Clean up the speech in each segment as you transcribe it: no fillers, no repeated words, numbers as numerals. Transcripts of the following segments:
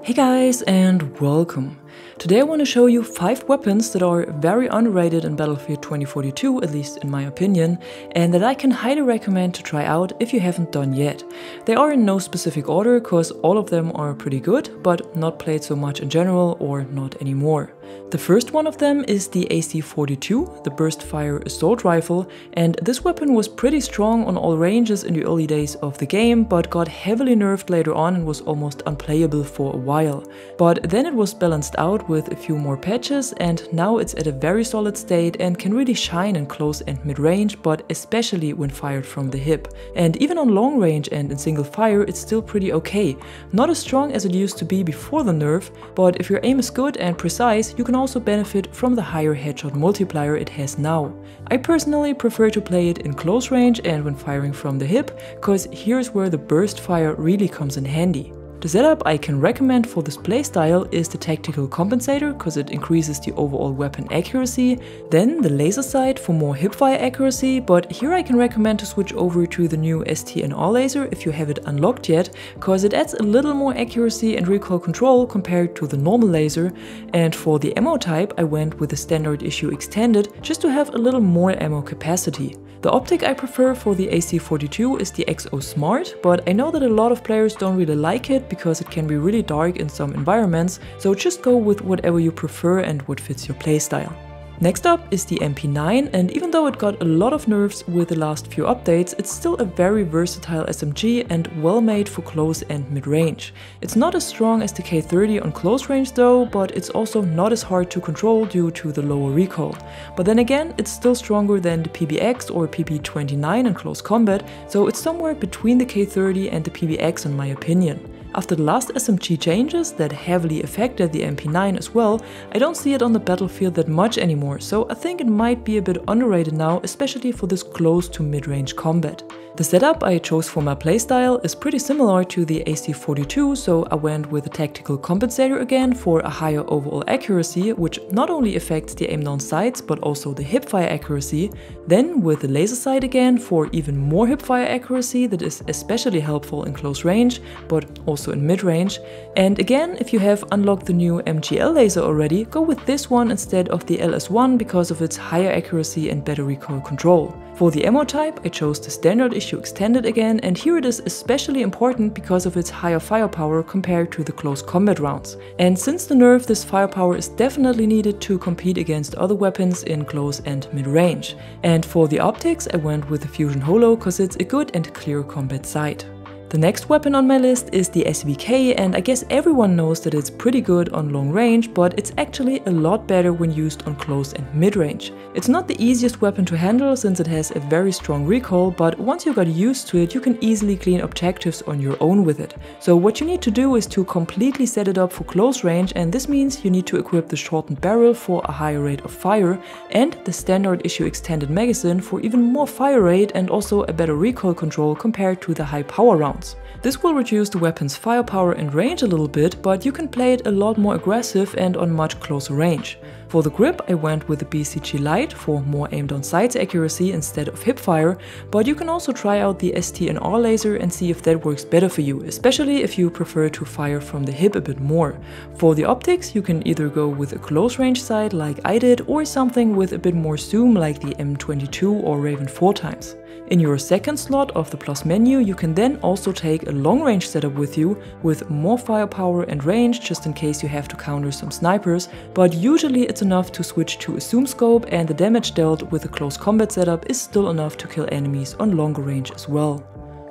Hey guys, and welcome! Today I want to show you 5 weapons that are very underrated in Battlefield 2042, at least in my opinion, and that I can highly recommend to try out if you haven't done yet. They are in no specific order, cause all of them are pretty good, but not played so much in general or not anymore. The first one of them is the AC-42, the burst fire assault rifle, and this weapon was pretty strong on all ranges in the early days of the game, but got heavily nerfed later on and was almost unplayable for a while. But then it was balanced out with a few more patches, and now it's at a very solid state and can really shine in close and mid-range, but especially when fired from the hip. And even on long range and in single fire it's still pretty okay. Not as strong as it used to be before the nerf, but if your aim is good and precise, you can also benefit from the higher headshot multiplier it has now. I personally prefer to play it in close range and when firing from the hip, cause here's where the burst fire really comes in handy. The setup I can recommend for this playstyle is the tactical compensator, cause it increases the overall weapon accuracy, then the laser sight for more hipfire accuracy, but here I can recommend to switch over to the new STNR laser if you have it unlocked yet, cause it adds a little more accuracy and recoil control compared to the normal laser, and for the ammo type I went with the standard issue extended just to have a little more ammo capacity. The optic I prefer for the AC-42 is the XO Smart, but I know that a lot of players don't really like it because it can be really dark in some environments, so just go with whatever you prefer and what fits your playstyle. Next up is the MP9, and even though it got a lot of nerfs with the last few updates, it's still a very versatile SMG and well made for close and mid-range. It's not as strong as the K30 on close range though, but it's also not as hard to control due to the lower recoil. But then again, it's still stronger than the PBX or PP29 in close combat, so it's somewhere between the K30 and the PBX in my opinion. After the last SMG changes that heavily affected the MP9 as well, I don't see it on the battlefield that much anymore, so I think it might be a bit underrated now, especially for this close to mid-range combat. The setup I chose for my playstyle is pretty similar to the AC-42, so I went with a tactical compensator again for a higher overall accuracy, which not only affects the aim down sights but also the hipfire accuracy, then with the laser sight again for even more hipfire accuracy that is especially helpful in close range, but also in mid-range, and again if you have unlocked the new MGL laser already, go with this one instead of the LS1 because of its higher accuracy and better recoil control. For the ammo type, I chose the standard issue extended again, and here it is especially important because of its higher firepower compared to the close combat rounds. And since the nerf, this firepower is definitely needed to compete against other weapons in close and mid-range. And for the optics, I went with the Fusion Holo cause it's a good and clear combat sight. The next weapon on my list is the SVK, and I guess everyone knows that it's pretty good on long range, but it's actually a lot better when used on close and mid-range. It's not the easiest weapon to handle since it has a very strong recoil, but once you got used to it you can easily clean objectives on your own with it. So what you need to do is to completely set it up for close range, and this means you need to equip the shortened barrel for a higher rate of fire and the standard issue extended magazine for even more fire rate and also a better recoil control compared to the high power rounds. This will reduce the weapon's firepower and range a little bit, but you can play it a lot more aggressive and on much closer range. For the grip I went with the BCG Lite for more aim down sights accuracy instead of hipfire, but you can also try out the STNR laser and see if that works better for you, especially if you prefer to fire from the hip a bit more. For the optics you can either go with a close range sight like I did or something with a bit more zoom like the M22 or Raven 4x. In your second slot of the plus menu you can then also take a long range setup with you with more firepower and range just in case you have to counter some snipers, but usually it's enough to switch to a zoom scope and the damage dealt with a close combat setup is still enough to kill enemies on longer range as well.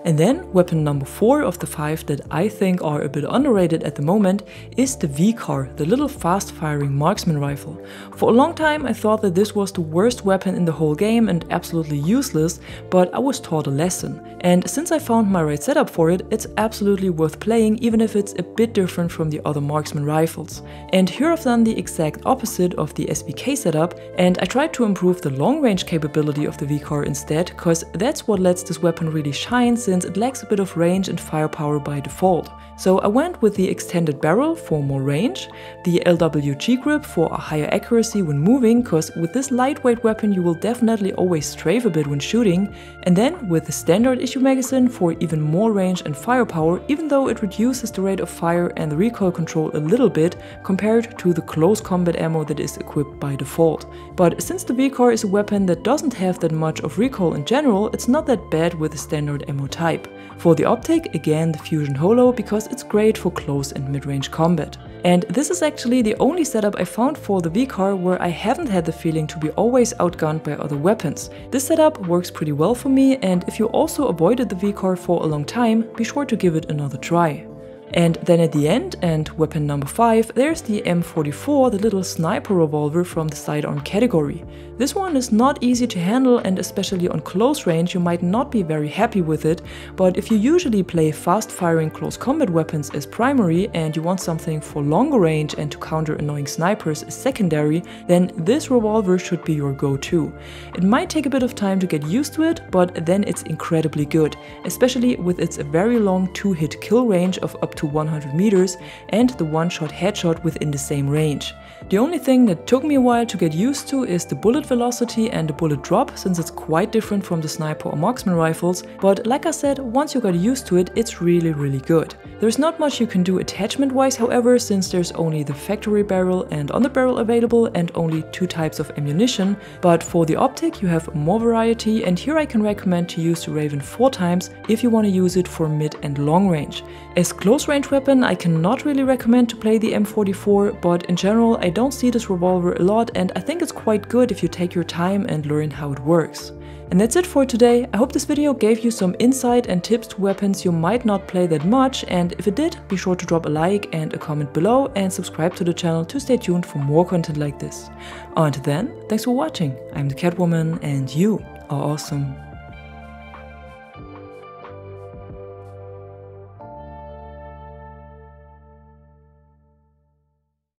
And then weapon number 4 of the 5 that I think are a bit underrated at the moment is the VCAR, the little fast firing marksman rifle. For a long time I thought that this was the worst weapon in the whole game and absolutely useless, but I was taught a lesson. And since I found my right setup for it, it's absolutely worth playing even if it's a bit different from the other marksman rifles. And here I've done the exact opposite of the SVK setup, and I tried to improve the long range capability of the VCAR instead, cause that's what lets this weapon really shine since it lacks a bit of range and firepower by default. So I went with the extended barrel for more range, the LWG grip for a higher accuracy when moving, cause with this lightweight weapon you will definitely always strafe a bit when shooting, and then with the standard issue magazine for even more range and firepower, even though it reduces the rate of fire and the recoil control a little bit compared to the close combat ammo that is equipped by default. But since the VCAR is a weapon that doesn't have that much of recoil in general, it's not that bad with the standard ammo type. For the optic, again the Fusion Holo, because it's great for close and mid-range combat. And this is actually the only setup I found for the VCAR where I haven't had the feeling to be always outgunned by other weapons. This setup works pretty well for me, and if you also avoided the VCAR for a long time, be sure to give it another try. And then at the end, and weapon number 5, there's the M44, the little sniper revolver from the sidearm category. This one is not easy to handle, and especially on close range you might not be very happy with it, but if you usually play fast-firing close combat weapons as primary and you want something for longer range and to counter annoying snipers as secondary, then this revolver should be your go-to. It might take a bit of time to get used to it, but then it's incredibly good, especially with its very long 2-hit kill range of up to 100 meters and the one-shot headshot within the same range. The only thing that took me a while to get used to is the bullet velocity and the bullet drop, since it's quite different from the sniper or marksman rifles, but like I said, once you got used to it, it's really good. There's not much you can do attachment wise, however, since there's only the factory barrel and underbarrel available and only 2 types of ammunition, but for the optic you have more variety, and here I can recommend to use the Raven 4 times if you want to use it for mid and long range. As close range weapon I cannot really recommend to play the M44, but in general I don't see this revolver a lot, and I think it's quite good if you take your time and learn how it works. And that's it for today. I hope this video gave you some insight and tips to weapons you might not play that much, and if it did, be sure to drop a like and a comment below and subscribe to the channel to stay tuned for more content like this. Until then, thanks for watching. I'm the Catwoman and you are awesome.